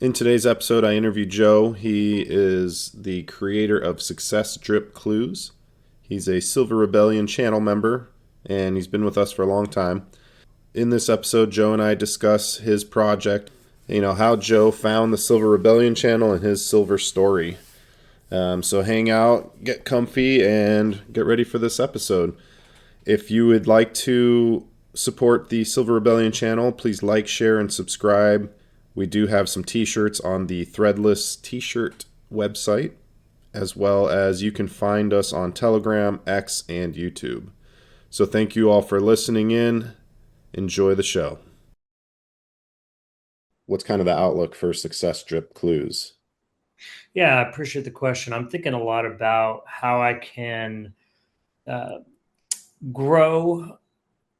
In today's episode, I interviewed Joe. He is the creator of Success Drip Clues. He's a Silver Rebellion channel member, and he's been with us for a long time. In this episode, Joe and I discuss his project, how Joe found the Silver Rebellion channel and his silver story. So hang out, get comfy, and get ready for this episode. If you would like to support the Silver Rebellion channel, please like, share, and subscribe. We do have some t-shirts on the Threadless t-shirt website, as well as you can find us on Telegram, X, and YouTube. So thank you all for listening in. Enjoy the show. What's kind of the outlook for Success Drip Clues? Yeah, I appreciate the question. I'm thinking a lot about how I can uh, grow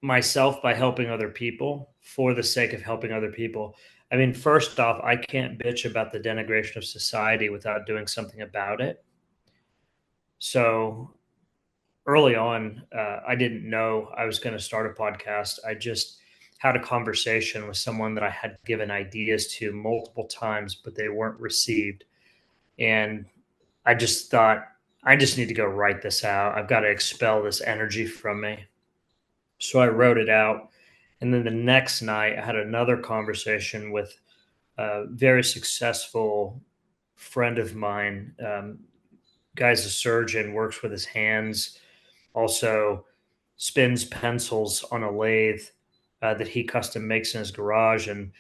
myself by helping other people for the sake of helping other people. I mean, first off, I can't bitch about the denigration of society without doing something about it. So early on, I didn't know I was going to start a podcast. I just had a conversation with someone that I had given ideas to multiple times, but they weren't received. And I just thought, I just need to go write this out. I've got to expel this energy from me. So I wrote it out. And then the next night, I had another conversation with a very successful friend of mine. Guy's a surgeon, works with his hands, also spins pencils on a lathe that he custom makes in his garage. And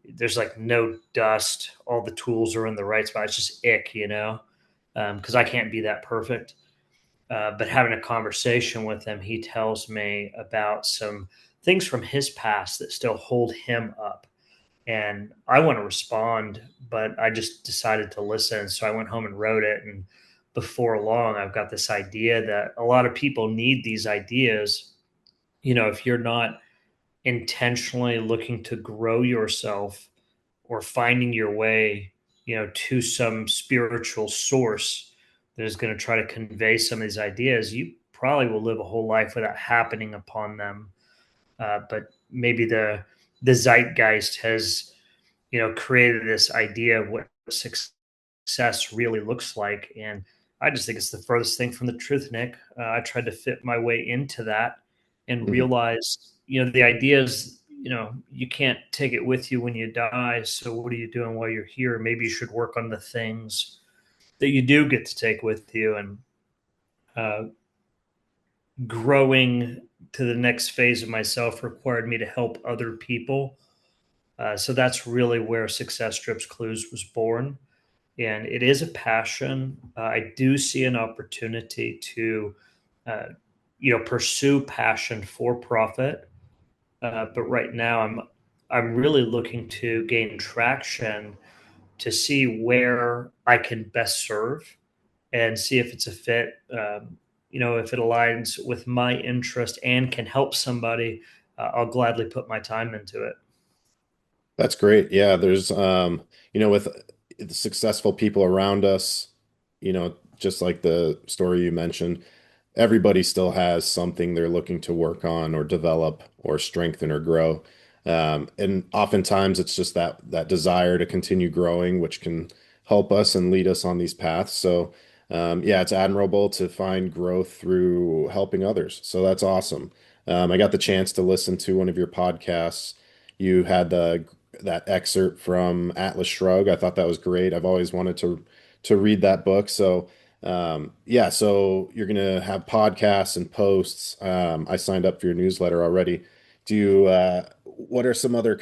there's like no dust. All the tools are in the right spot. It's just ick. Because I can't be that perfect. But having a conversation with him, he tells me about some things from his past that still hold him up. And I want to respond, but I just decided to listen. So I went home and wrote it. And before long, I've got this idea that a lot of people need these ideas. If you're not intentionally looking to grow yourself or finding your way, to some spiritual source that is going to try to convey some of these ideas, you probably will live a whole life without happening upon them. But maybe the zeitgeist has, created this idea of what success really looks like, and I just think it's the furthest thing from the truth, Nick. I tried to fit my way into that and Mhm. realize, the idea is, you can't take it with you when you die. So what are you doing while you're here? Maybe you should work on the things that you do get to take with you. And uh, growing to the next phase of myself required me to help other people. So that's really where Success Strips Clues was born. And it is a passion. I do see an opportunity to, uh, pursue passion for profit. But right now, I'm really looking to gain traction to see where I can best serve and see if it's a fit. If it aligns with my interest and can help somebody, I'll gladly put my time into it. That's great. Yeah, there's with the successful people around us, just like the story you mentioned, everybody still has something they're looking to work on or develop or strengthen or grow. And oftentimes it's just that desire to continue growing, which can help us and lead us on these paths. So yeah, it's admirable to find growth through helping others. So that's awesome. I got the chance to listen to one of your podcasts. You had that excerpt from Atlas Shrugged. I thought that was great. I've always wanted to read that book. So yeah, so you're gonna have podcasts and posts. I signed up for your newsletter already. Do you what are some other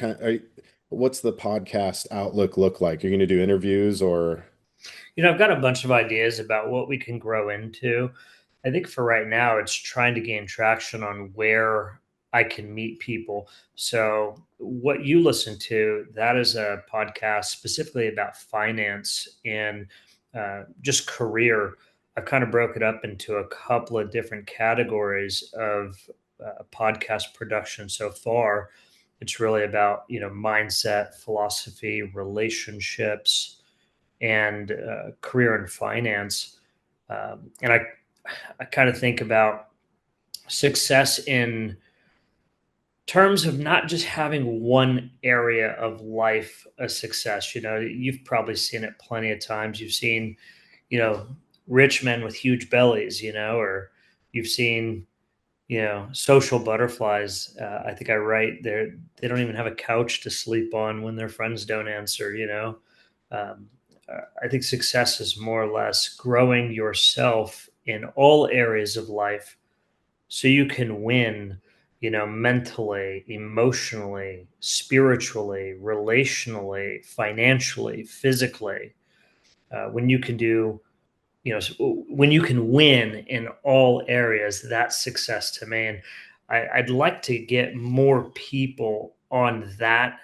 what's the podcast outlook look like? You're gonna do interviews or I've got a bunch of ideas about what we can grow into. I think for right now, it's trying to gain traction on where I can meet people. So, what you listen to, that is a podcast specifically about finance and just career. I've kind of broke it up into a couple of different categories of podcast production so far. It's really about, mindset, philosophy, relationships, and career and finance. And I kind of think about success in terms of not just having one area of life a success. You've probably seen it plenty of times. You've seen, you know, rich men with huge bellies, or you've seen, social butterflies. I think I write there, they don't even have a couch to sleep on when their friends don't answer. Um, I think success is more or less growing yourself in all areas of life so you can win, mentally, emotionally, spiritually, relationally, financially, physically. When you can do, when you can win in all areas, that's success to me. And I'd like to get more people on that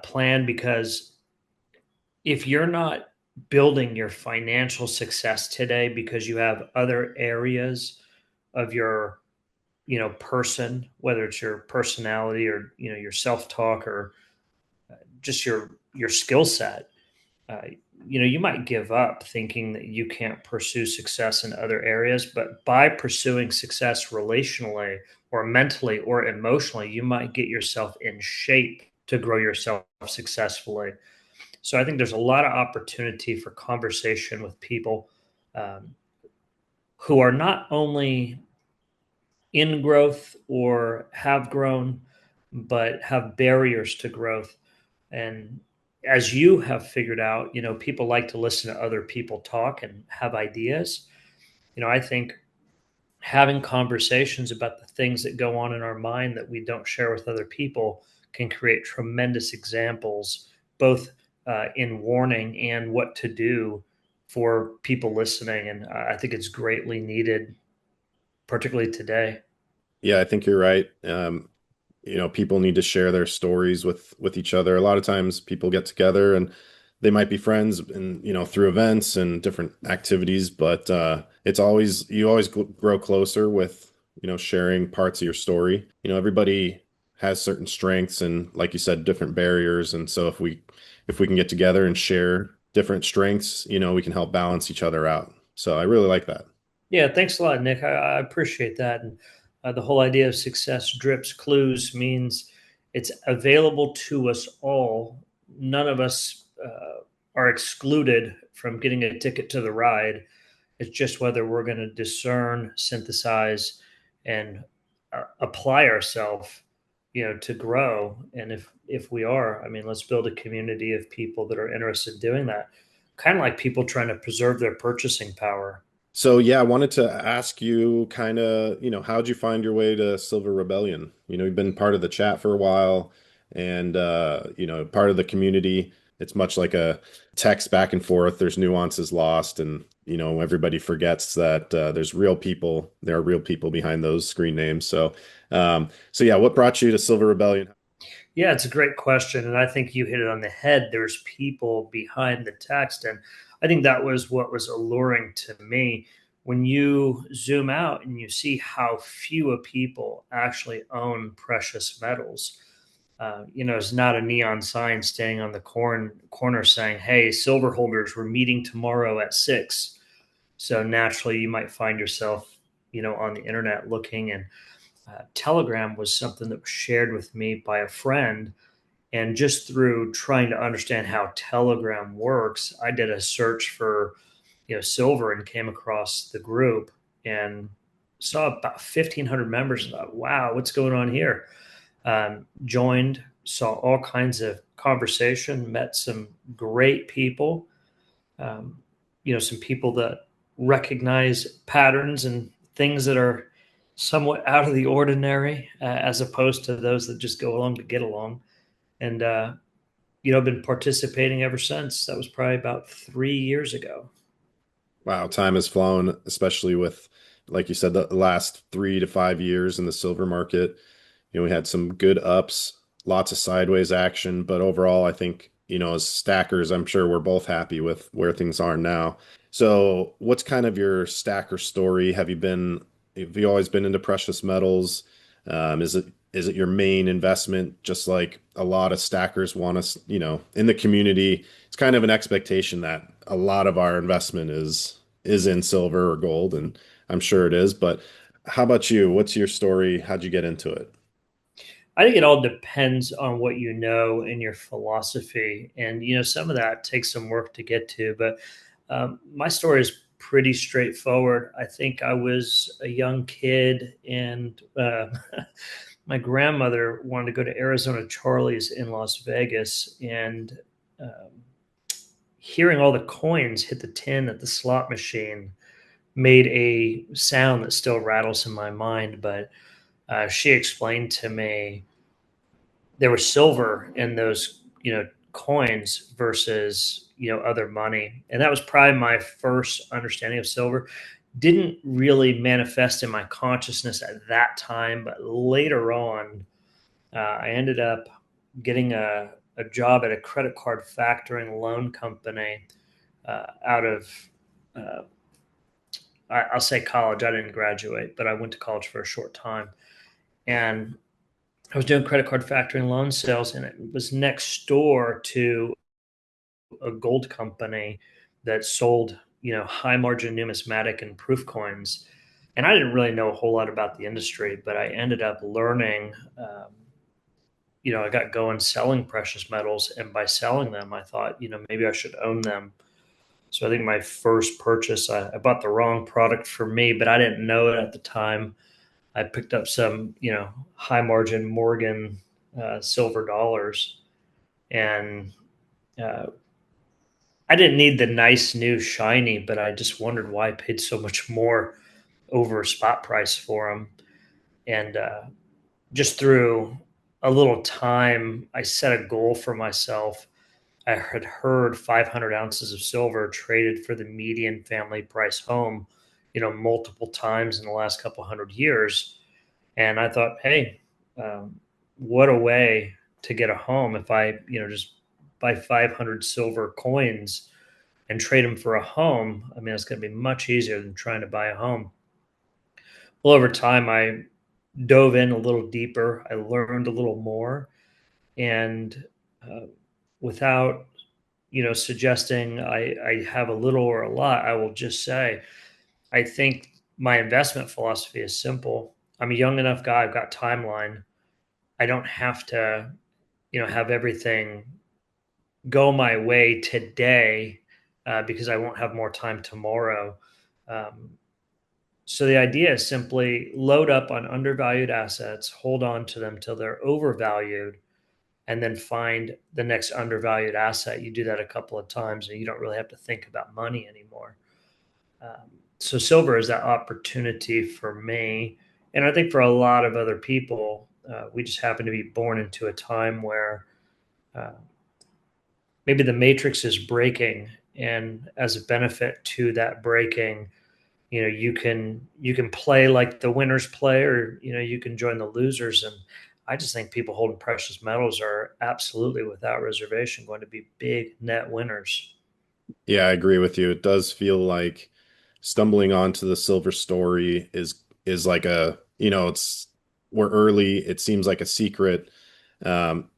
plan, because if you're not building your financial success today because you have other areas of your person, whether it's your personality or your self-talk or just your skill set, uh, you might give up thinking that you can't pursue success in other areas, but by pursuing success relationally or mentally or emotionally, you might get yourself in shape to grow yourself successfully. So I think there's a lot of opportunity for conversation with people um, who are not only in growth or have grown, but have barriers to growth. And as you have figured out, people like to listen to other people talk and have ideas. I think having conversations about the things that go on in our mind that we don't share with other people can create tremendous examples, both in warning and what to do for people listening. And I think it's greatly needed, particularly today. Yeah, I think you're right. People need to share their stories with each other. A lot of times people get together and they might be friends and through events and different activities, but it's always you always grow closer with sharing parts of your story. Everybody has certain strengths and like you said, different barriers. And so if we can get together and share different strengths, we can help balance each other out. So I really like that. Yeah, thanks a lot, Nick. I appreciate that. And the whole idea of success drips clues means it's available to us all. None of us are excluded from getting a ticket to the ride. It's just whether we're going to discern, synthesize, and apply ourselves, to grow. And if we are, I mean, let's build a community of people that are interested in doing that. Kind of like people trying to preserve their purchasing power. So yeah, I wanted to ask you kind of, how'd you find your way to Silver Rebellion? You've been part of the chat for a while and part of the community. It's much like a text back and forth. There's nuances lost and everybody forgets that there are real people behind those screen names. So yeah, what brought you to Silver Rebellion? Yeah, it's a great question. And I think you hit it on the head. There's people behind the text. And I think that was what was alluring to me. When you zoom out and you see how few people actually own precious metals, it's not a neon sign standing on the corner saying, hey, silver holders, we're meeting tomorrow at 6. So naturally, you might find yourself, on the internet looking. And Telegram was something that was shared with me by a friend. And just through trying to understand how Telegram works, I did a search for, silver and came across the group and saw about 1,500 members. And thought, wow, what's going on here? Joined, saw all kinds of conversation, met some great people, some people that recognize patterns and things that are somewhat out of the ordinary, as opposed to those that just go along to get along. And, I've been participating ever since. That was probably about 3 years ago. Wow, time has flown, especially with, like you said, the last 3 to 5 years in the silver market. We had some good ups, lots of sideways action, but overall, I think, as stackers, I'm sure we're both happy with where things are now. So, what's kind of your stacker story? Have you always been into precious metals? Is it your main investment? Just like a lot of stackers want us, in the community, it's kind of an expectation that a lot of our investment is in silver or gold, and I'm sure it is. But how about you? What's your story? How'd you get into it? I think it all depends on what you know and your philosophy, and some of that takes some work to get to. But my story is pretty straightforward. I think I was a young kid, and my grandmother wanted to go to Arizona Charlie's in Las Vegas, and um, hearing all the coins hit the tin at the slot machine made a sound that still rattles in my mind. But she explained to me there was silver in those, coins versus, other money. And that was probably my first understanding of silver. Didn't really manifest in my consciousness at that time, but later on, I ended up getting a job at a credit card factoring loan company out of, uh, I'll say college. I didn't graduate, but I went to college for a short time. And I was doing credit card factoring loan sales, and it was next door to a gold company that sold, high margin numismatic and proof coins. And I didn't really know a whole lot about the industry, but I ended up learning. I got going selling precious metals, and by selling them, I thought, maybe I should own them. So I think my first purchase, I bought the wrong product for me, but I didn't know it at the time. I picked up some, high margin Morgan silver dollars, and uh, I didn't need the nice new shiny, but I just wondered why I paid so much more over spot price for them. And just through a little time, I set a goal for myself. I had heard 500 ounces of silver traded for the median family price home, multiple times in the last couple hundred years. And I thought, hey, what a way to get a home if I, just buy 500 silver coins and trade them for a home. I mean, it's going to be much easier than trying to buy a home. Well, over time, I dove in a little deeper. I learned a little more, and uh, without suggesting I have a little or a lot, I will just say I think my investment philosophy is simple. I'm a young enough guy. I've got timeline. I don't have to, have everything go my way today because I won't have more time tomorrow. Um, so the idea is simply load up on undervalued assets, hold on to them till they're overvalued, and then find the next undervalued asset. You do that a couple of times, and you don't really have to think about money anymore. So silver is that opportunity for me, and I think for a lot of other people. We just happen to be born into a time where uh, maybe the matrix is breaking, and as a benefit to that breaking, you can play like the winners play, or you can join the losers. And I just think people holding precious metals are absolutely without reservation going to be big net winners. Yeah, I agree with you. It does feel like stumbling onto the silver story is like it's we're early. It seems like a secret.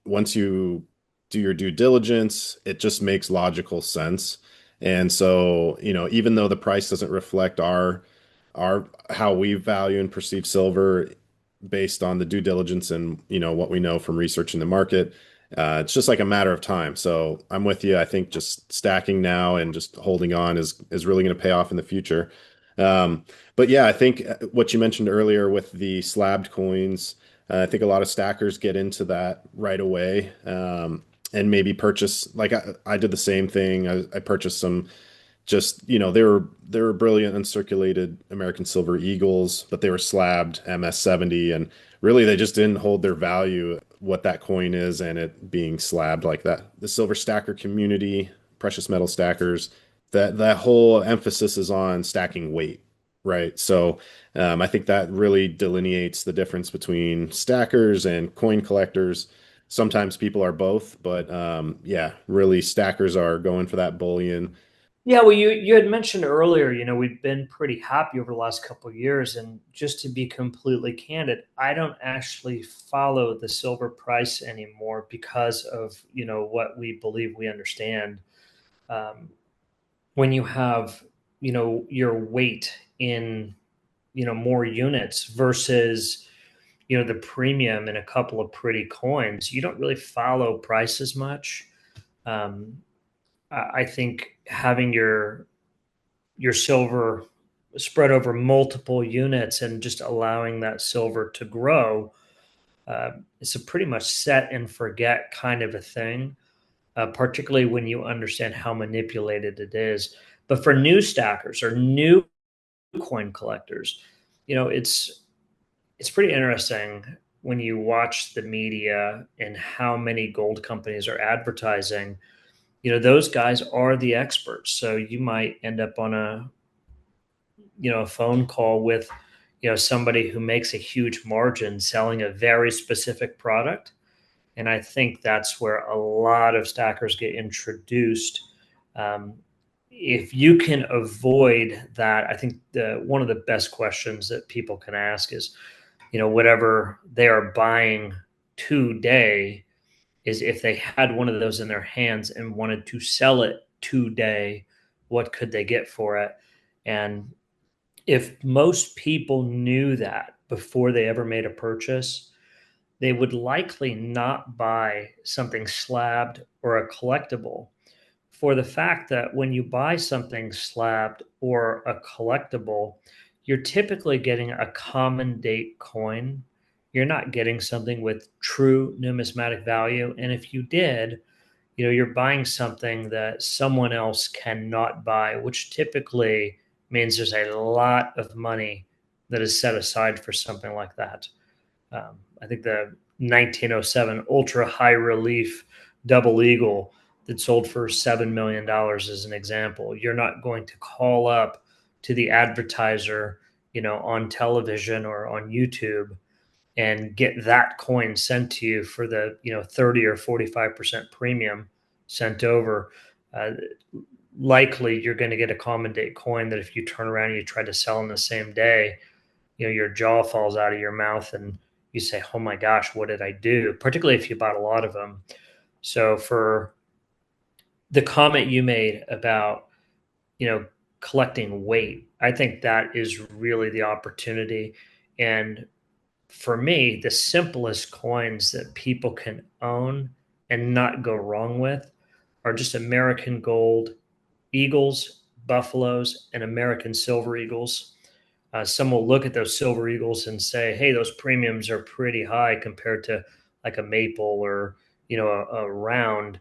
Once you do your due diligence, it just makes logical sense. And so, even though the price doesn't reflect our how we value and perceive silver based on the due diligence and what we know from researching the market, it's just like a matter of time. So I'm with you. I think just stacking now and just holding on is really going to pay off in the future. But yeah, I think what you mentioned earlier with the slabbed coins, I think a lot of stackers get into that right away, and maybe purchase, like I did the same thing. I purchased some, just they were brilliant uncirculated American Silver Eagles, but they were slabbed MS-70, and really they just didn't hold their value what that coin is and it being slabbed like that. The silver stacker community, precious metal stackers, that whole emphasis is on stacking weight, right? So I think that really delineates the difference between stackers and coin collectors. Sometimes people are both, but yeah, really stackers are going for that bullion. Yeah, well, you had mentioned earlier, we've been pretty happy over the last couple of years, and just to be completely candid, I don't actually follow the silver price anymore because of what we believe we understand. Um, when you have your weight in more units versus the premium in a couple of pretty coins, you don't really follow price as much. Um, I think having your silver spread over multiple units and just allowing that silver to grow, it's a pretty much set and forget kind of a thing, particularly when you understand how manipulated it is. But for new stackers or new coin collectors, it's pretty interesting when you watch the media and how many gold companies are advertising. Those guys are the experts. So you might end up on a phone call with somebody who makes a huge margin selling a very specific product. And I think that's where a lot of stackers get introduced. um, if you can avoid that, I think one of the best questions that people can ask is, whatever they are buying today, is if they had one of those in their hands and wanted to sell it today, what could they get for it? And if most people knew that before they ever made a purchase, they would likely not buy something slabbed or a collectible, for the fact that when you buy something slabbed or a collectible, you're typically getting a common date coin. You're not getting something with true numismatic value. And if you did, you're buying something that someone else cannot buy, which typically means there's a lot of money that is set aside for something like that. I think the 1907 ultra high relief double eagle that sold for $7 million is an example. You're not going to call up to the advertiser, on television or on YouTube and get that coin sent to you for the 30 or 45% premium sent over. Uh, Likely, you're going to get a common date coin that if you turn around and you try to sell in the same day, your jaw falls out of your mouth and you say, "Oh my gosh, what did I do?" Particularly if you bought a lot of them. So for the comment you made about, you know, collecting weight, I think that is really the opportunity. And for me, the simplest coins that people can own and not go wrong with are just American gold, eagles, buffaloes, and American silver eagles. Some will look at those silver eagles and say, "Hey, those premiums are pretty high compared to like a maple or a round."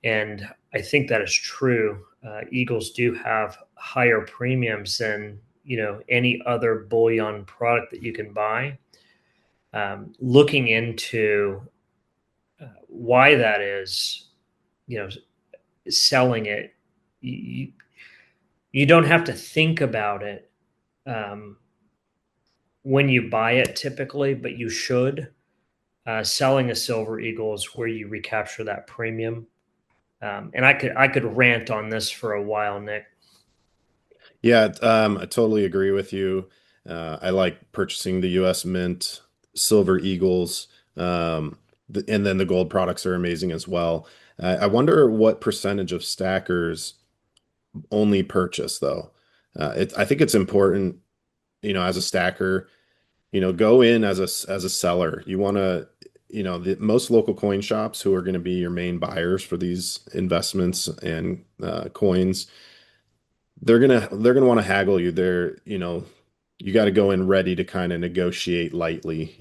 And I think that is true. Eagles do have higher premiums than any other bullion product that you can buy. Looking into why that is, you know, selling it, you, you don't have to think about it um, when you buy it typically, but you should. Selling a silver eagle is where you recapture that premium. And I could rant on this for a while, Nick. Yeah, I totally agree with you. I like purchasing the U.S. Mint Silver Eagles, and then the gold products are amazing as well. I wonder what percentage of stackers only purchase though. I think it's important, as a stacker, go in as a seller. You want to, the most local coin shops who are going to be your main buyers for these investments and coins, they're gonna want to haggle you. You got to go in ready to kind of negotiate lightly.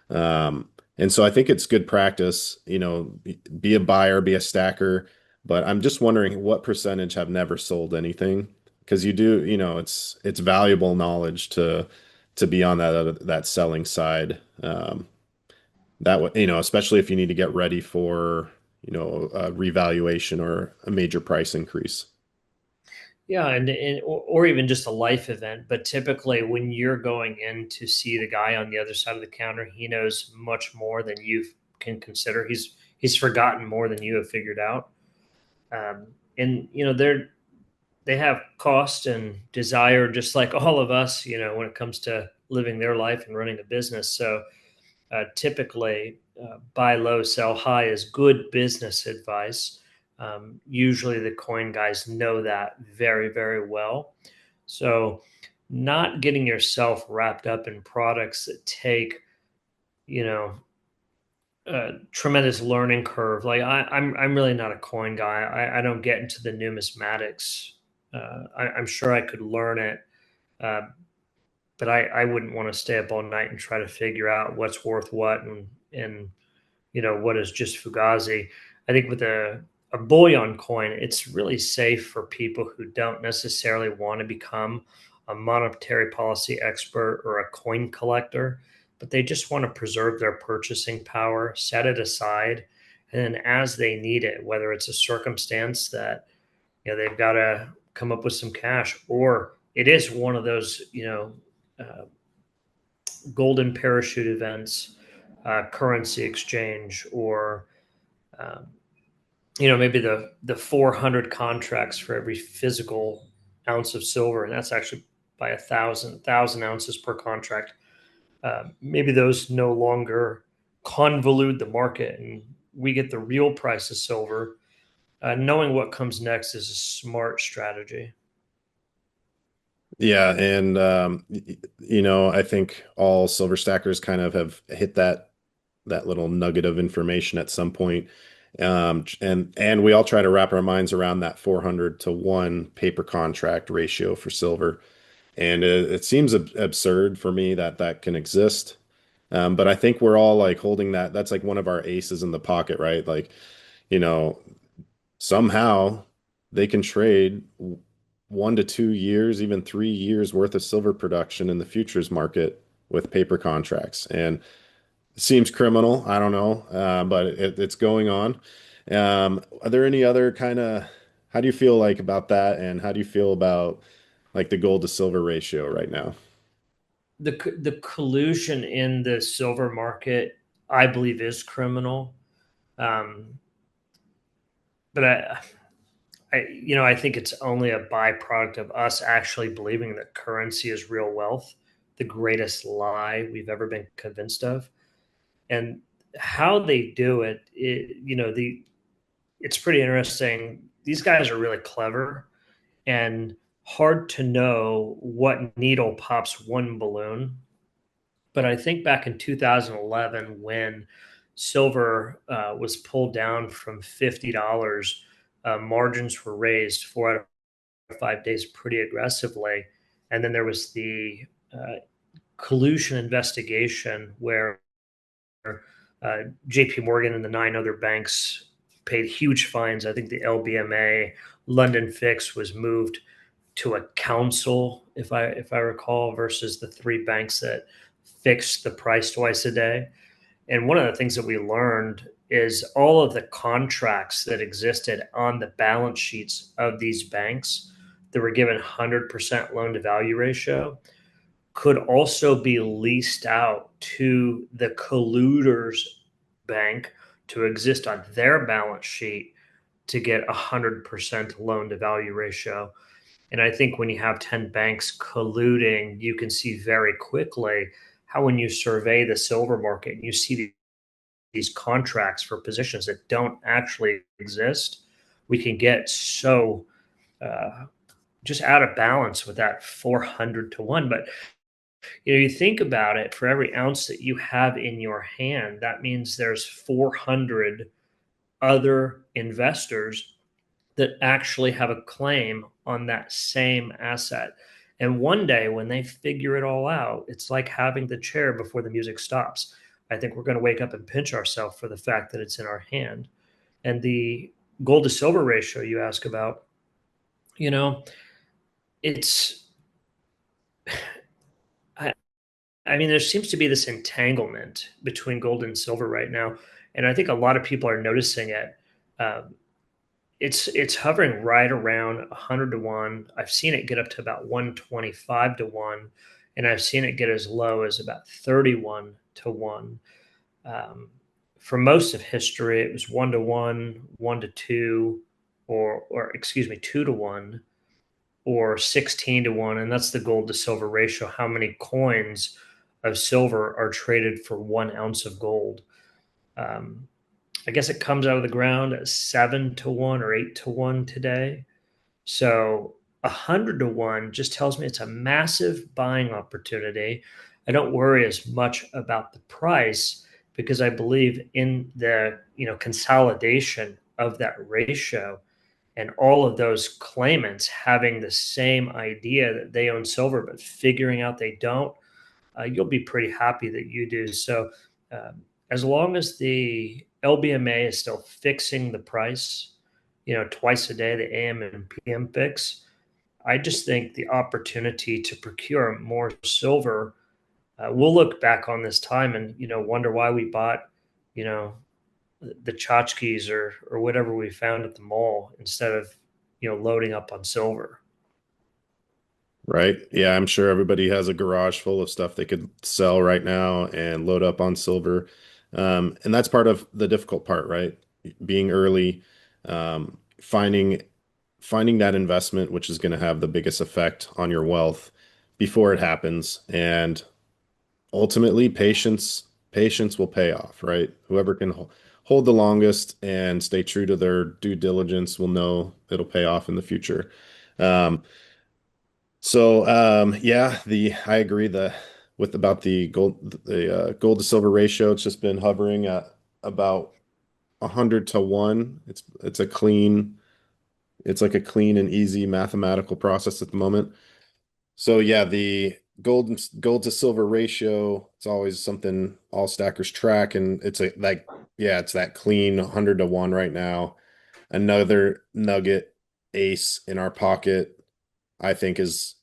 And so I think it's good practice, be a buyer, be a stacker. But I'm just wondering what percentage have never sold anything, because you do, it's valuable knowledge to be on that selling side. That way, especially if you need to get ready for, a revaluation or a major price increase. Yeah, or even just a life event. But typically, when you're going in to see the guy on the other side of the counter, he knows much more than you can consider. He's forgotten more than you have figured out. And they have cost and desire, just like all of us. When it comes to living their life and running a business. So typically, buy low, sell high is good business advice. Usually, the coin guys know that very, very well. So, not getting yourself wrapped up in products that take you know, tremendous learning curve. Like I'm really not a coin guy. I don't get into the numismatics. I'm sure I could learn it, uh, but I wouldn't want to stay up all night and try to figure out what's worth what and what is just Fugazi. I think with a bullion coin, it's really safe for people who don't necessarily want to become a monetary policy expert or a coin collector, but they just want to preserve their purchasing power, set it aside, and then as they need it, whether it's a circumstance that they've got to come up with some cash, or it is one of those uh, golden parachute events, currency exchange, or um, maybe the 400 contracts for every physical ounce of silver, and that's actually by a thousand ounces per contract. Maybe those no longer convolute the market, and we get the real price of silver. Knowing what comes next is a smart strategy. Yeah, and I think all silver stackers kind of have hit that little nugget of information at some point. And we all try to wrap our minds around that 400 to 1 paper contract ratio for silver. And it seems absurd for me that that can exist. But I think we're all like holding that. That's like one of our aces in the pocket, right? Like, you know, somehow they can trade 1 to 2 years, even 3 years worth of silver production in the futures market with paper contracts. And it seems criminal. I don't know, but it's going on. Are there any other kind of, how do you feel like about that? And how do you feel about like the gold to silver ratio right now? The collusion in the silver market, I believe, is criminal. Um, but I think it's only a byproduct of us actually believing that currency is real wealth, the greatest lie we've ever been convinced of. And how they do it's pretty interesting. These guys are really clever and hard to know what needle pops one balloon. But I think back in 2011, when silver was pulled down from $50, margins were raised 4 out of 5 days pretty aggressively. And then there was the uh, collusion investigation where JP Morgan and the 9 other banks paid huge fines. I think the LBMA London Fix was moved to a council, if I recall, versus the 3 banks that fixed the price twice a day. And one of the things that we learned is all of the contracts that existed on the balance sheets of these banks that were given 100% loan to value ratio could also be leased out to the colluders bank to exist on their balance sheet to get 100% loan to value ratio. And I think when you have 10 banks colluding, you can see very quickly how, when you survey the silver market and you see these contracts for positions that don't actually exist, we can get so uh, just out of balance with that 400 to 1. But you think about it, for every ounce that you have in your hand, that means there's 400 other investors that actually have a claim on that same asset. And one day when they figure it all out, it's like having the chair before the music stops. I think we're going to wake up and pinch ourselves for the fact that it's in our hand. And the gold to silver ratio you ask about, you know, it's, I, I mean, there seems to be this entanglement between gold and silver right now. And I think a lot of people are noticing it. Um, it's hovering right around 100 to 1. I've seen it get up to about 125 to 1, and I've seen it get as low as about 31 to 1. Um, for most of history, it was 1 to 1, 1 to 2, or excuse me, 2 to 1, or 16 to 1, and that's the gold to silver ratio. How many coins of silver are traded for 1 ounce of gold? Um, I guess it comes out of the ground at 7 to 1 or 8 to 1 today. So 100 to 1 just tells me it's a massive buying opportunity. I don't worry as much about the price because I believe in the, consolidation of that ratio and all of those claimants having the same idea that they own silver, but figuring out they don't. You'll be pretty happy that you do. So, as long as the LBMA is still fixing the price, twice a day, the AM and PM fix, I just think the opportunity to procure more silver, we'll look back on this time and, wonder why we bought, you know, the tchotchkes or whatever we found at the mall instead of, loading up on silver. Right. Yeah, I'm sure everybody has a garage full of stuff they could sell right now and load up on silver. And that's part of the difficult part, right? Being early, finding that investment, which is going to have the biggest effect on your wealth before it happens. And ultimately, patience will pay off, right? Whoever can hold the longest and stay true to their due diligence will know it'll pay off in the future. Um, yeah, the I agree with about the gold to silver ratio. It's just been hovering at about 100 to 1. It's like a clean and easy mathematical process at the moment. So yeah, the gold to silver ratio, it's always something all stackers track, and it's that clean 100 to 1 right now. Another nugget ace in our pocket, I think, is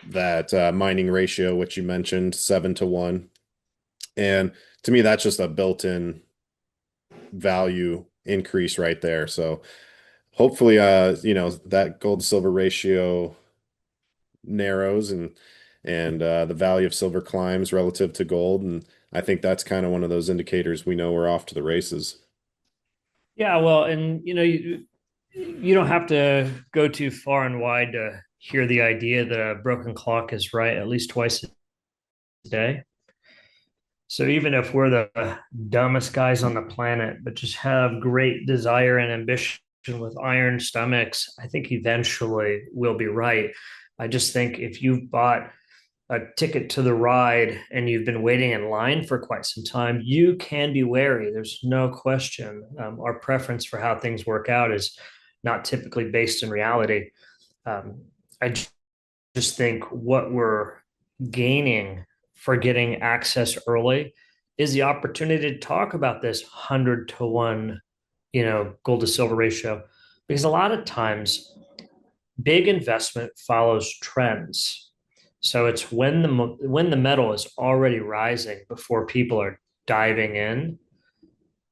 that mining ratio, which you mentioned, 7 to 1. And to me, that's just a built-in value increase right there. So hopefully, that gold to silver ratio narrows and the value of silver climbs relative to gold. And I think that's kind of one of those indicators we know we're off to the races. Yeah, well, and you don't have to go too far and wide to hear the idea that a broken clock is right at least twice a day. So even if we're the dumbest guys on the planet, but just have great desire and ambition with iron stomachs, I think eventually we'll be right. I just think if you've bought a ticket to the ride and you've been waiting in line for quite some time, you can be wary. There's no question. Our preference for how things work out is not typically based in reality. Um, I just think what we're gaining for getting access early is the opportunity to talk about this 100 to 1, gold to silver ratio. Because a lot of times, big investment follows trends. So it's when the metal is already rising before people are diving in.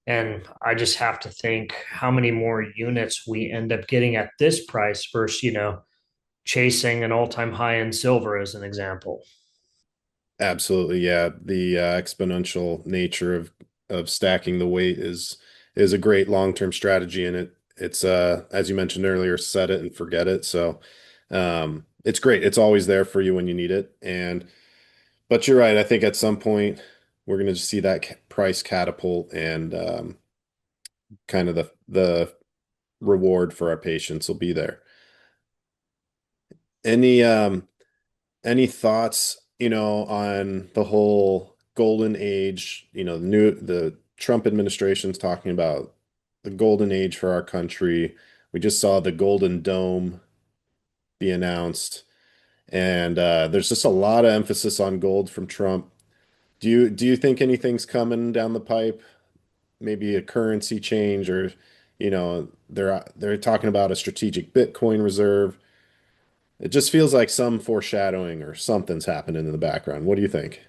And I just have to think how many more units we end up getting at this price versus, chasing an all-time high in silver as an example. Absolutely, yeah. The exponential nature of stacking the weight is a great long-term strategy, and it's as you mentioned earlier, set it and forget it. So it's great. It's always there for you when you need it. And but you're right. I think at some point we're going to just see that price catapult, and kind of the reward for our patience will be there. Any any thoughts, on the whole golden age, the Trump administration's talking about the golden age for our country. We just saw the Golden Dome be announced, and there's just a lot of emphasis on gold from Trump. Do you think anything's coming down the pipe? Maybe a currency change, or they're talking about a strategic Bitcoin reserve. It just feels like some foreshadowing or something's happening in the background. What do you think?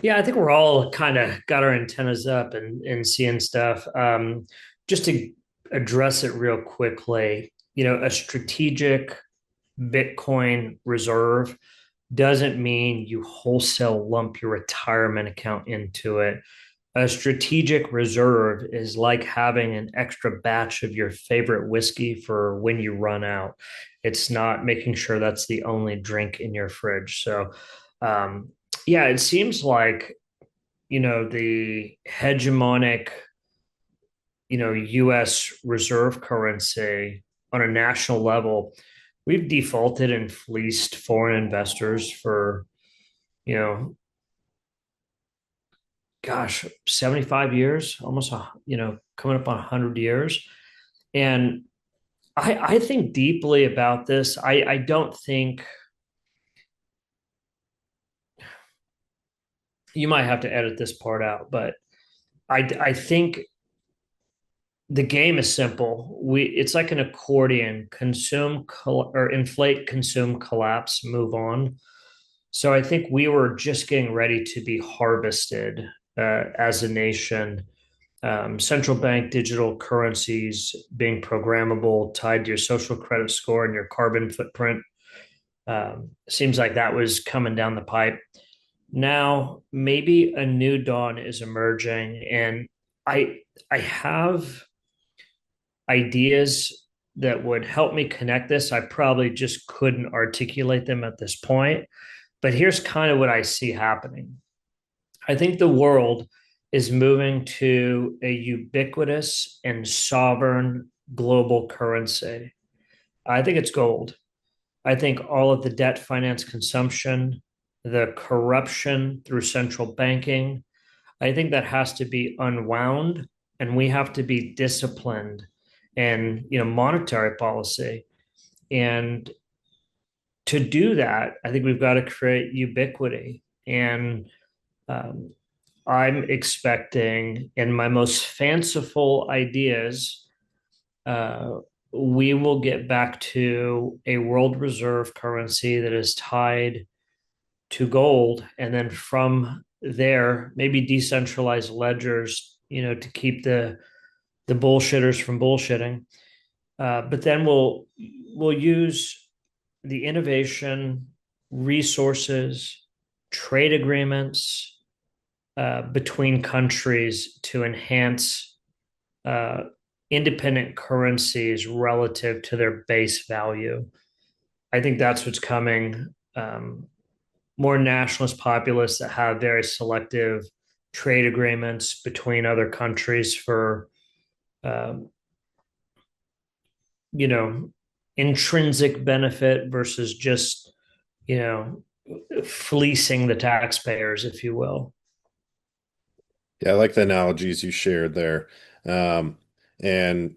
Yeah, I think we're all kind of got our antennas up and seeing stuff. Just to address it real quickly, a strategic Bitcoin reserve doesn't mean you wholesale lump your retirement account into it. A strategic reserve is like having an extra batch of your favorite whiskey for when you run out. It's not making sure that's the only drink in your fridge. So, um, yeah, it seems like, the hegemonic, US reserve currency on a national level, we've defaulted and fleeced foreign investors for, gosh, 75 years, almost, coming up on 100 years. And I think deeply about this. I don't think you might have to edit this part out, but I think the game is simple. It's like an accordion: consume, or inflate, consume, collapse, move on. So I think we were just getting ready to be harvested as a nation. Central bank digital currencies being programmable, tied to your social credit score and your carbon footprint. Seems like that was coming down the pipe. Now, maybe a new dawn is emerging, and I I have ideas that would help me connect this. I probably just couldn't articulate them at this point, but here's kind of what I see happening. I think the world is moving to a ubiquitous and sovereign global currency. I think it's gold. I think all of the debt finance consumption, the corruption through central banking, I think that has to be unwound, and we have to be disciplined in, monetary policy. And to do that, I think we've got to create ubiquity. And um, I'm expecting, in my most fanciful ideas, uh, we will get back to a world reserve currency that is tied to gold, and then from there, maybe decentralized ledgers, to keep the bullshitters from bullshitting. But then we'll use the innovation, resources, trade agreements between countries to enhance uh, independent currencies relative to their base value. I think that's what's coming. More nationalist populists that have very selective trade agreements between other countries for, um, you know, intrinsic benefit versus just, you know, fleecing the taxpayers, if you will. Yeah, I like the analogies you shared there. Um, and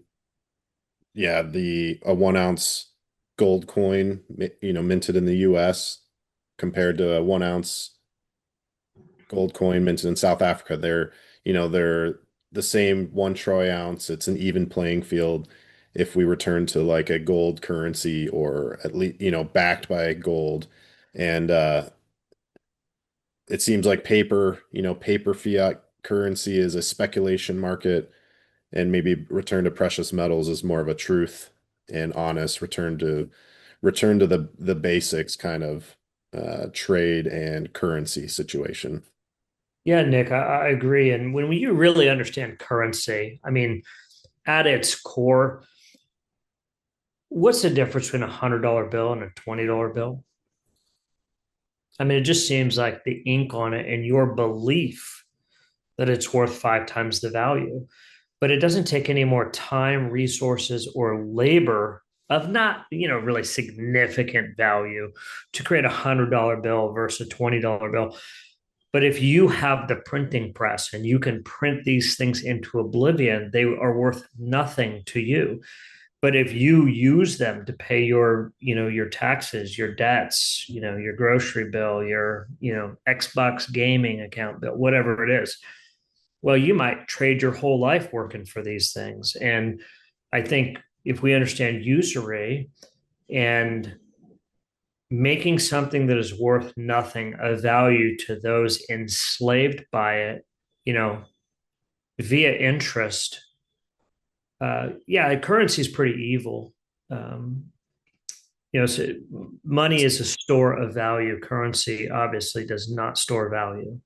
yeah, the a 1 ounce gold coin, minted in the US compared to a 1 ounce gold coin minted in South Africa. They're the same 1 troy ounce. It's an even playing field if we return to like a gold currency or at least, backed by gold. And it seems like paper fiat currency is a speculation market, and maybe return to precious metals is more of a truth and honest return to the basics kind of trade and currency situation. Yeah, Nick, I agree. And when you really understand currency, I mean, at its core, what's the difference between $100 bill and a $20 bill? I mean, it just seems like the ink on it and your belief that it's worth five times the value. But it doesn't take any more time, resources, or labor of not, really significant value to create $100 bill versus a $20 bill. But if you have the printing press and you can print these things into oblivion, they are worth nothing to you. But if you use them to pay your taxes, your debts, your grocery bill, your, Xbox gaming account bill, whatever it is, well, you might trade your whole life working for these things. And I think if we understand usury and making something that is worth nothing a value to those enslaved by it, you know, via interest, yeah, currency is pretty evil. Um, so money is a store of value. Currency obviously does not store value.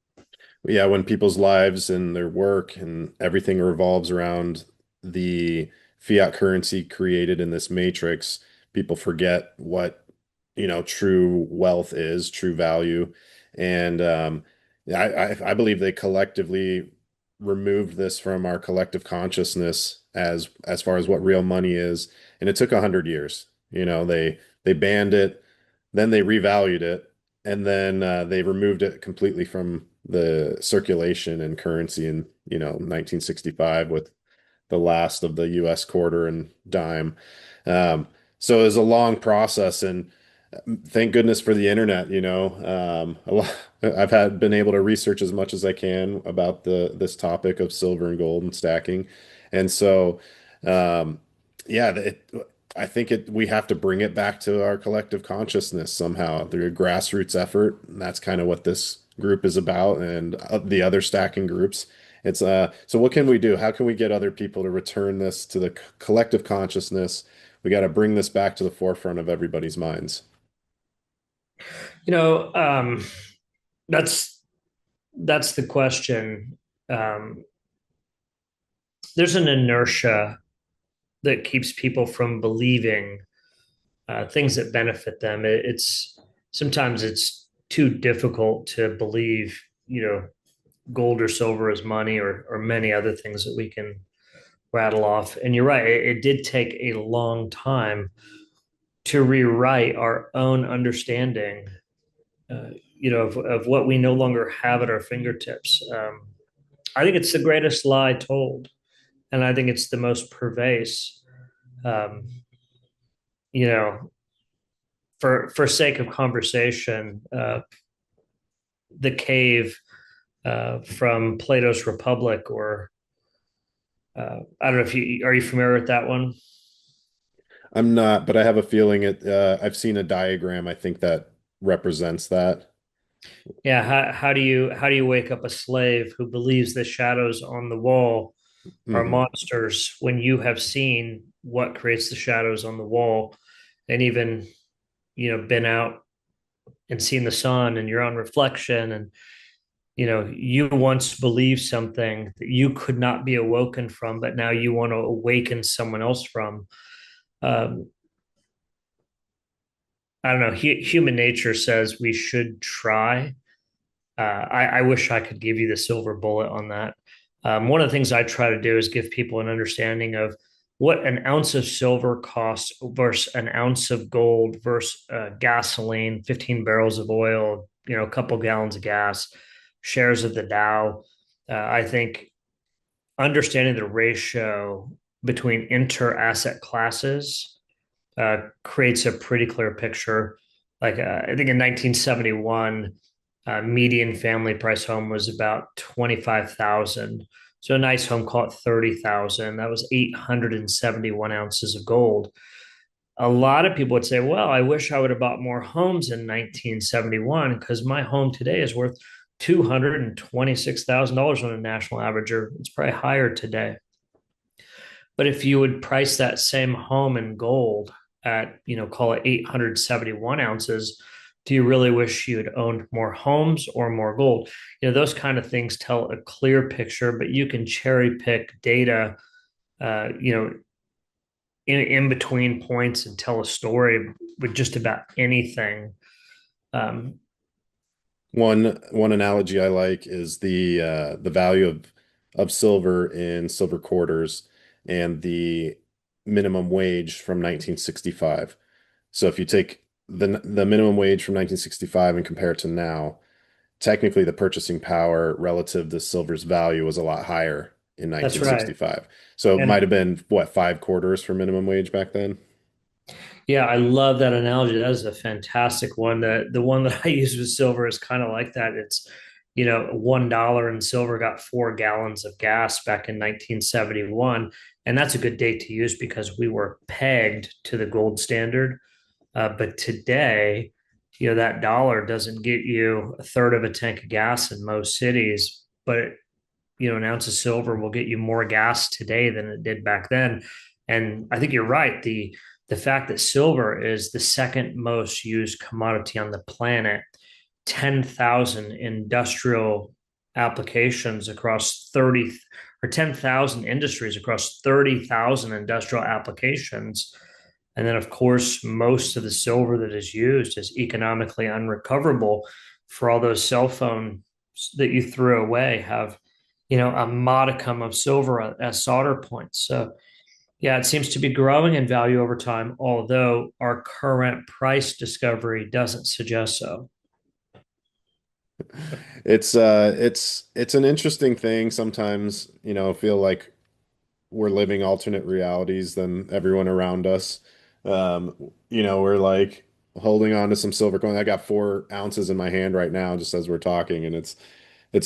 Yeah, when people's lives and their work and everything revolves around the fiat currency created in this matrix, people forget what, true wealth is, true value. And I believe they collectively removed this from our collective consciousness as far as what real money is. And it took 100 years. They banned it, then they revalued it, and then they removed it completely from the circulation and currency in, 1965 with the last of the US quarter and dime. Um, so it was a long process, and thank goodness for the internet, I've been able to research as much as I can about this topic of silver and gold and stacking. And so um, yeah, I think we have to bring it back to our collective consciousness somehow through a grassroots effort. And that's kind of what this group is about, and the other stacking groups. It's so what can we do? How can we get other people to return this to the collective consciousness? We got to bring this back to the forefront of everybody's minds. You know, that's that's the question. Um, there's an inertia that keeps people from believing things that benefit them. It's sometimes it's too difficult to believe, gold or silver is money, or many other things that we can rattle off. And you're right, it did take a long time to rewrite our own understanding, uh, of what we no longer have at our fingertips. I think it's the greatest lie told, and I think it's the most pervasive. Um, you know, for sake of conversation, the cave from Plato's Republic, or I don't know if you are you familiar with that one? I'm not, but I have a feeling I've seen a diagram, I think that represents that. Yeah, how do you wake up a slave who believes the shadows on the wall are Hmm. monsters when you have seen what creates the shadows on the wall, and even been out and seen the sun and your own reflection, and you once believed something that you could not be awoken from, but now you want to awaken someone else from. um, I don't know. Human nature says we should try. I wish I could give you the silver bullet on that. One of the things I try to do is give people an understanding of what an ounce of silver costs versus an ounce of gold versus gasoline, 15 barrels of oil, a couple gallons of gas, shares of the Dow. I think understanding the ratio between inter asset classes creates a pretty clear picture. Like I think in 1971, median family price home was about 25,000. So a nice home, call it 30,000. That was 871 ounces of gold. A lot of people would say, "Well, I wish I would have bought more homes in 1971 because my home today is worth $226,000 on a national average, or it's probably higher today." But if you would price that same home in gold at, call it 871 ounces, do you really wish you had owned more homes or more gold? Those kind of things tell a clear picture, but you can cherry pick data, uh, you know, in between points and tell a story with just about anything. Um, One analogy I like is the value of silver in silver quarters and the minimum wage from 1965. So if you take the minimum wage from 1965 and compare it to now, technically the purchasing power relative to silver's value was a lot higher in that's right. 1965. So it might And have been what, 5 quarters for minimum wage back then? yeah, I love that analogy. That is a fantastic one. The one that I use with silver is kind of like that. It's, $1 in silver got 4 gallons of gas back in 1971. And that's a good date to use because we were pegged to the gold standard. But today, that dollar doesn't get you a third of a tank of gas in most cities, but an ounce of silver will get you more gas today than it did back then. And I think you're right. The fact that silver is the second most used commodity on the planet, 10,000 industrial applications across 30, or 10,000 industries across 30,000 industrial applications. And then, of course, most of the silver that is used is economically unrecoverable. For all those cell phones that you threw away have, a modicum of silver as solder points. So, yeah, it seems to be growing in value over time, although our current price discovery doesn't suggest so. It's an interesting thing sometimes, feel like we're living alternate realities than everyone around us. We're like holding on to some silver coin. I got 4 ounces in my hand right now, just as we're talking, and it's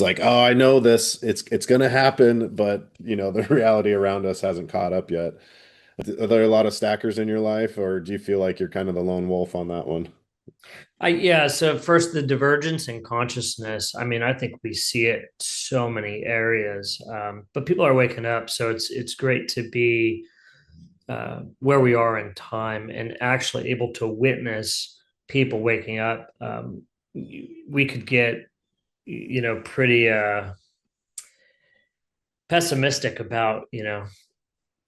like, oh, I know this. It's gonna happen, but the reality around us hasn't caught up yet. Are there a lot of stackers in your life, or do you feel like you're kind of the lone wolf on that one? Yeah, so first the divergence in consciousness. I mean, I think we see it so many areas, but people are waking up, so it's great to be where we are in time and actually able to witness people waking up. We could get, pretty pessimistic about,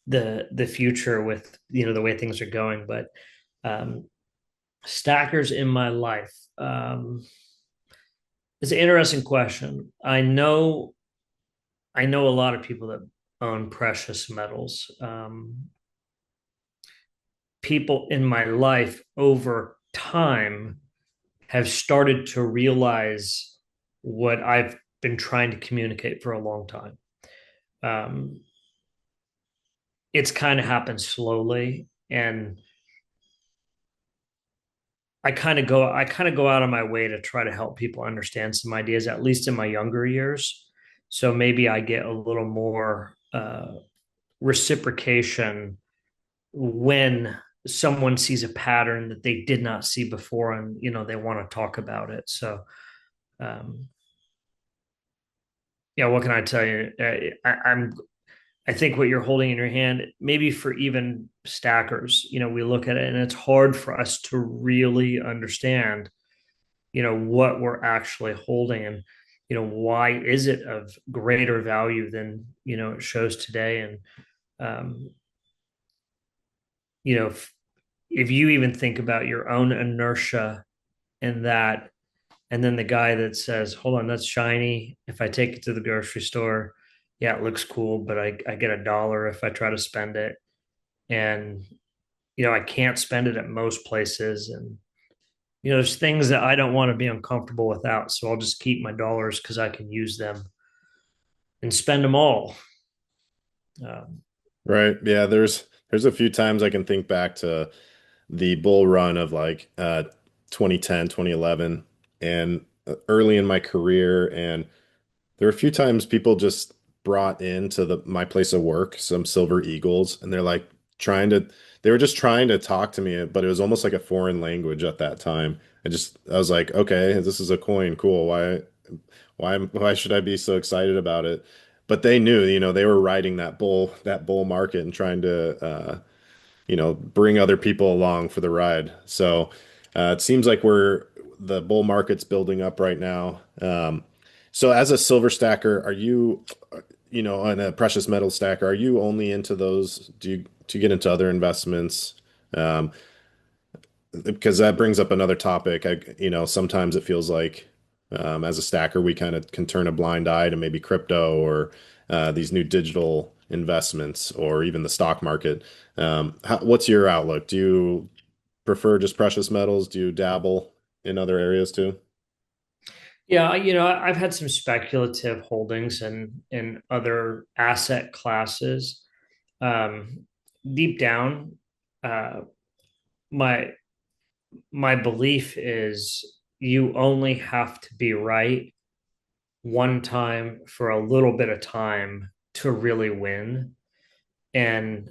the future with the way things are going, but um, stackers in my life. It's an interesting question. I know a lot of people that own precious metals. People in my life over time have started to realize what I've been trying to communicate for a long time. Um, it's kind of happened slowly, and I kind of go out of my way to try to help people understand some ideas, at least in my younger years. So maybe I get a little more reciprocation when someone sees a pattern that they did not see before, and they want to talk about it. So um, yeah, what can I tell you? I think what you're holding in your hand, maybe for even stackers, we look at it and it's hard for us to really understand, what we're actually holding, and why is it of greater value than it shows today. And um, if you even think about your own inertia in that, and then the guy that says, hold on, that's shiny. If I take it to the grocery store, yeah, it looks cool, but I get $1 if I try to spend it. And, I can't spend it at most places. And, there's things that I don't want to be uncomfortable without. So I'll just keep my dollars because I can use them and spend them all. Um, Right. Yeah, there's a few times I can think back to the bull run of like 2010, 2011, and early in my career, and there were a few times people just brought into the my place of work some Silver Eagles, and they were just trying to talk to me, but it was almost like a foreign language at that time. I was like, okay, this is a coin, cool. Why should I be so excited about it? But they knew, they were riding that bull market and trying to bring other people along for the ride. So it seems like the bull market's building up right now. So as a silver stacker, are you, and a precious metal stacker, are you only into those? Do you get into other investments? Um, because that brings up another topic. Sometimes it feels like as a stacker, we kind of can turn a blind eye to maybe crypto or these new digital investments or even the stock market. What's your outlook? Do you prefer just precious metals? Do you dabble in other areas too? yeah, I've had some speculative holdings in other asset classes. Um, Deep down, uh, my my belief is you only have to be right one time for a little bit of time to really win. And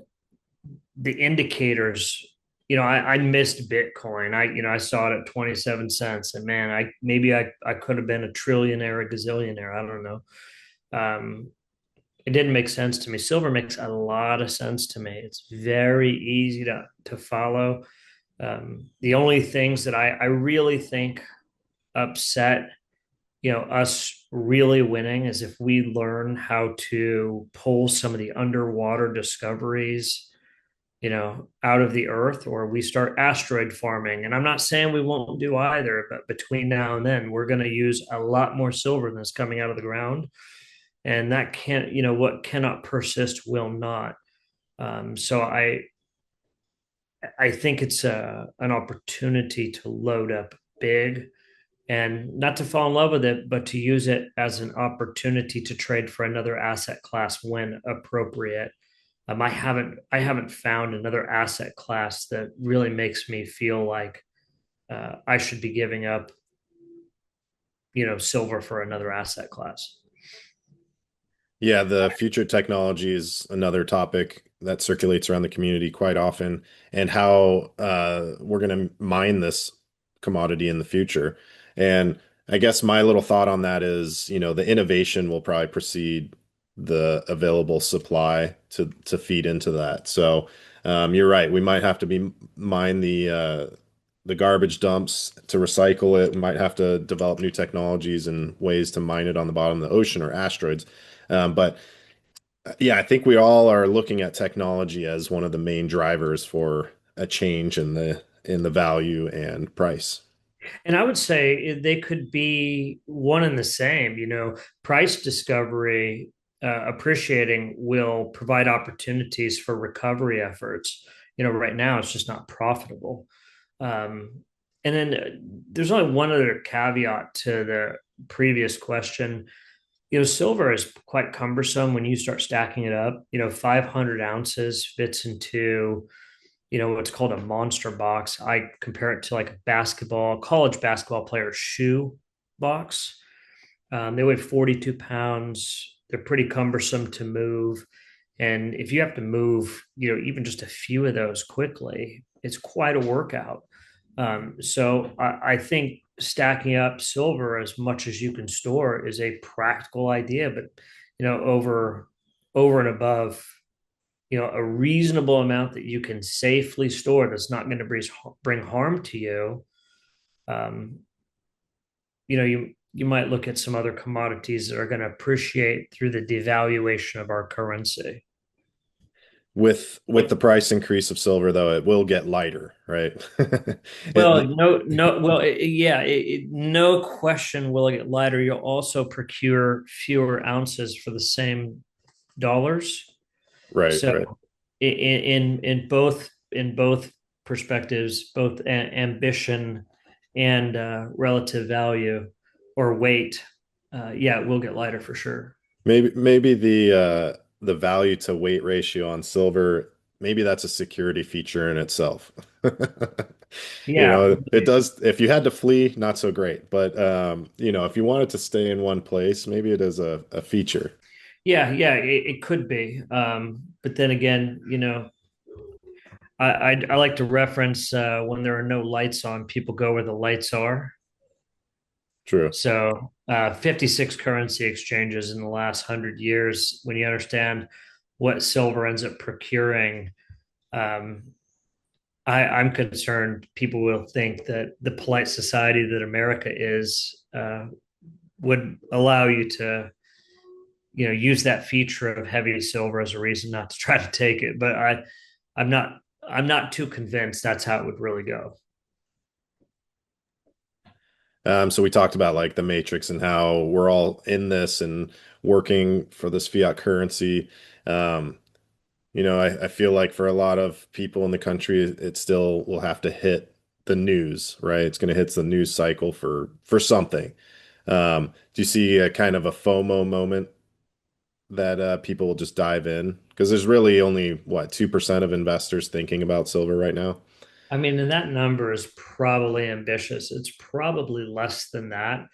the indicators, I missed Bitcoin. I saw it at 27 cents, and man, I could have been a trillionaire, a gazillionaire. I don't know. Um, it didn't make sense to me. Silver makes a lot of sense to me. It's very easy to follow. The only things that I really think upset us really winning is if we learn how to pull some of the underwater discoveries out of the earth, or we start asteroid farming. And I'm not saying we won't do either, but between now and then we're going to use a lot more silver than is coming out of the ground, and that can't, what cannot persist will not. So I think it's an opportunity to load up big, and not to fall in love with it, but to use it as an opportunity to trade for another asset class when appropriate. I haven't found another asset class that really makes me feel like I should be giving up, silver for another asset class. Yeah, the future technology is another topic that circulates around the community quite often, and how we're going to mine this commodity in the future. And I guess my little thought on that is, the innovation will probably precede the available supply to feed into that. So you're right. We might have to be mine the garbage dumps to recycle it. We might have to develop new technologies and ways to mine it on the bottom of the ocean or asteroids. But yeah, I think we all are looking at technology as one of the main drivers for a change in the value and price. And I would say they could be one and the same. Price discovery, appreciating will provide opportunities for recovery efforts. Right now it's just not profitable. Um, and then there's only one other caveat to the previous question. Silver is quite cumbersome when you start stacking it up. 500 ounces fits into what's called a monster box. I compare it to like a college basketball player's shoe box. They weigh 42 pounds. They're pretty cumbersome to move. And if you have to move, even just a few of those quickly, it's quite a workout. So I think stacking up silver as much as you can store is a practical idea, but over and above a reasonable amount that you can safely store that's not going to bring harm to you. um, you might look at some other commodities that are going to appreciate through the devaluation of our currency. With the price increase of silver, though, it will get lighter, right? Well, It, no, well, yeah, no question will it get lighter. You'll also procure fewer ounces for the same dollars. right, So right. in both perspectives, both ambition and relative value or weight, yeah, it will get lighter for sure. Maybe the value to weight ratio on silver, maybe that's a security feature in itself. Yeah, It does, if you had to flee, not so great. But if you wanted to stay in one place, maybe it is a feature. yeah, it could be. But then again, I like to reference when there are no lights on, people go where the lights are. True. So 56 currency exchanges in the last 100 years. When you understand what silver ends up procuring, um, I'm concerned people will think that the polite society that America is would allow you to, use that feature of heavy silver as a reason not to try to take it. But I'm not, I'm not too convinced that's how it would really go. So we talked about like the matrix and how we're all in this and working for this fiat currency. Um, I feel like for a lot of people in the country, it still will have to hit the news, right? It's going to hit the news cycle for something. Do you see a kind of a FOMO moment that people will just dive in? Because there's really only, what, 2% of investors thinking about silver right now? I mean, and that number is probably ambitious. It's probably less than that.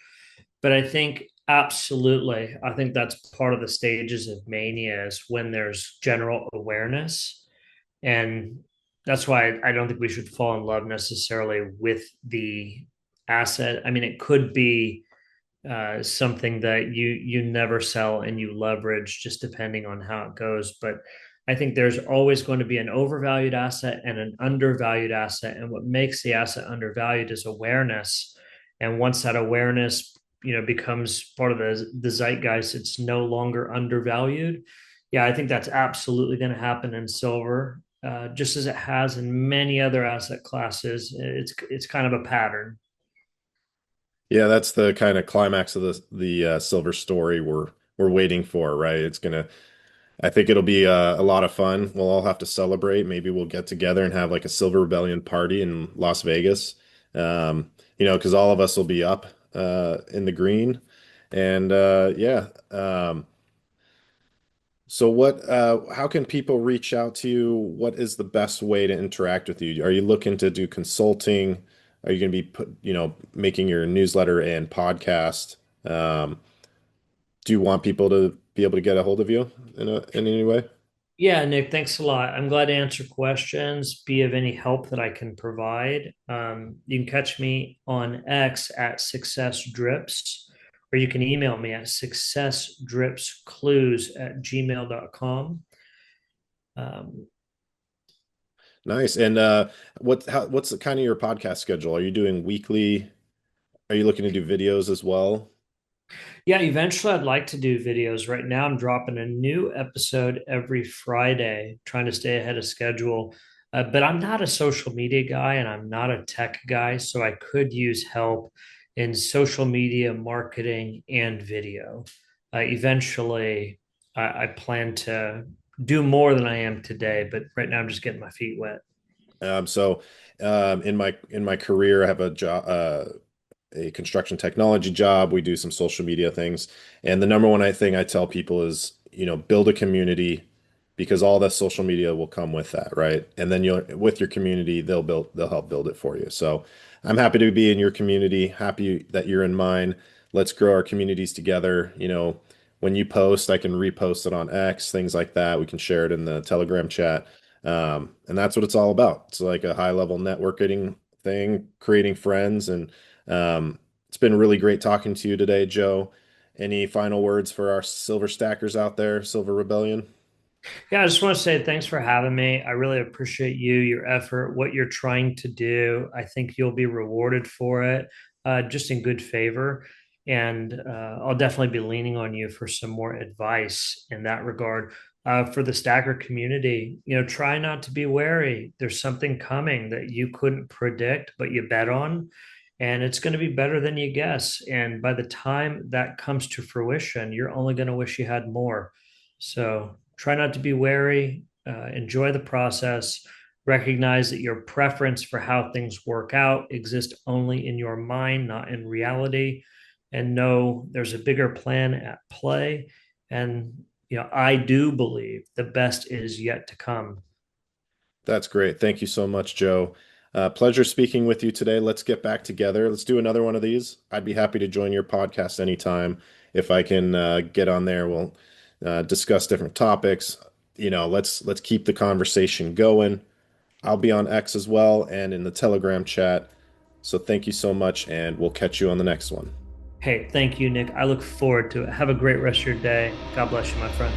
But I think absolutely, I think that's part of the stages of mania is when there's general awareness. And that's why I don't think we should fall in love necessarily with the asset. I mean, it could be something that you never sell and you leverage just depending on how it goes. But I think there's always going to be an overvalued asset and an undervalued asset. And what makes the asset undervalued is awareness. And once that awareness, becomes part of the zeitgeist, it's no longer undervalued. Yeah, I think that's absolutely going to happen in silver, just as it has in many other asset classes. It's kind of a pattern. Yeah, that's the kind of climax of the silver story we're waiting for, right? I think it'll be a lot of fun. We'll all have to celebrate. Maybe we'll get together and have like a Silver Rebellion party in Las Vegas. Because all of us will be up in the green. And yeah. So how can people reach out to you? What is the best way to interact with you? Are you looking to do consulting? Are you going to be making your newsletter and podcast? Um, do you want people to be able to get a hold of you in any way? Yeah, Nick, thanks a lot. I'm glad to answer questions, be of any help that I can provide. You can catch me on X at Success Drips, or you can email me at successdripsclues@gmail.com. Um, Nice. And what's the kind of your podcast schedule? Are you doing weekly? Are you looking to do videos as well? Yeah, eventually I'd like to do videos. Right now, I'm dropping a new episode every Friday, trying to stay ahead of schedule. But I'm not a social media guy and I'm not a tech guy, so I could use help in social media marketing and video. Eventually, I plan to do more than I am today, but right now I'm just getting my feet wet. So in my career, I have a job, a construction technology job. We do some social media things. And the number one thing I tell people is, build a community because all the social media will come with that, right? And then you'll with your community, they'll help build it for you. So I'm happy to be in your community, happy that you're in mine. Let's grow our communities together. When you post, I can repost it on X, things like that. We can share it in the Telegram chat. And that's what it's all about. It's like a high level networking thing, creating friends and it's been really great talking to you today, Joe. Any final words for our silver stackers out there, Silver Rebellion? Yeah, I just want to say thanks for having me. I really appreciate you, your effort, what you're trying to do. I think you'll be rewarded for it, just in good favor. And I'll definitely be leaning on you for some more advice in that regard. For the stacker community, try not to be wary. There's something coming that you couldn't predict, but you bet on, and it's going to be better than you guess. And by the time that comes to fruition, you're only going to wish you had more. So try not to be wary, enjoy the process, recognize that your preference for how things work out exists only in your mind, not in reality, and know there's a bigger plan at play. And I do believe the best is yet to come. That's great. Thank you so much, Joe. Pleasure speaking with you today. Let's get back together. Let's do another one of these. I'd be happy to join your podcast anytime. If I can get on there, we'll discuss different topics. Let's keep the conversation going. I'll be on X as well and in the Telegram chat. So thank you so much, and we'll catch you on the next one. Hey, thank you, Nick. I look forward to it. Have a great rest of your day. God bless you, my friend.